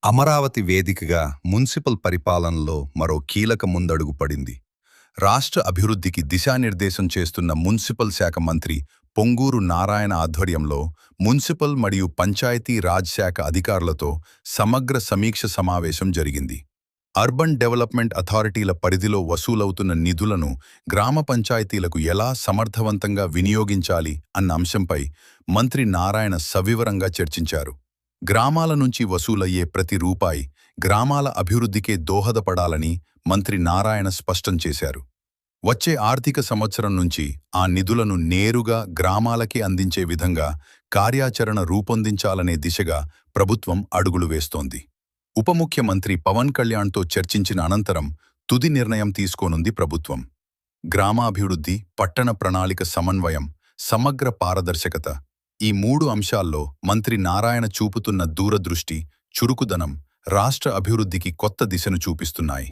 అమరావతి వేదికగా మున్సిపల్ పరిపాలనలో మరో కీలక ముందడుగు పడింది. రాష్ట్ర అభివృద్ధికి దిశానిర్దేశం చేస్తున్న మున్సిపల్ శాఖ మంత్రి పొంగూరు నారాయణ ఆధ్వర్యంలో మున్సిపల్ మరియు పంచాయతీ రాజ్ శాఖ అధికారులతో సమగ్ర సమీక్ష సమావేశం జరిగింది. అర్బన్ డెవలప్మెంట్ అథారిటీల పరిధిలో వసూలవుతున్న నిధులను గ్రామ పంచాయతీలకు ఎలా సమర్థవంతంగా వినియోగించాలి అన్న అంశంపై మంత్రి నారాయణ సవివరంగా చర్చించారు. గ్రామాల నుంచి వసూలయ్యే ప్రతి రూపాయి గ్రామాల అభివృద్ధికే దోహదపడాలని మంత్రి నారాయణ స్పష్టం చేశారు. వచ్చే ఆర్థిక సంవత్సరం నుంచి ఆ నిధులను నేరుగా గ్రామాలకే అందించే విధంగా కార్యాచరణ రూపొందించాలనే దిశగా ప్రభుత్వం అడుగులు వేస్తోంది. ఉప ముఖ్యమంత్రి పవన్ కళ్యాణ్తో చర్చించిన అనంతరం తుది నిర్ణయం తీసుకోనుంది ప్రభుత్వం. గ్రామాభివృద్ధి, పట్టణ ప్రణాళిక సమన్వయం, సమగ్ర పారదర్శకత ఈ మూడు అంశాల్లో మంత్రి నారాయణ చూపుతున్న దూరదృష్టి, చురుకుదనం రాష్ట్ర అభివృద్ధికి కొత్త దిశను చూపిస్తున్నాయి.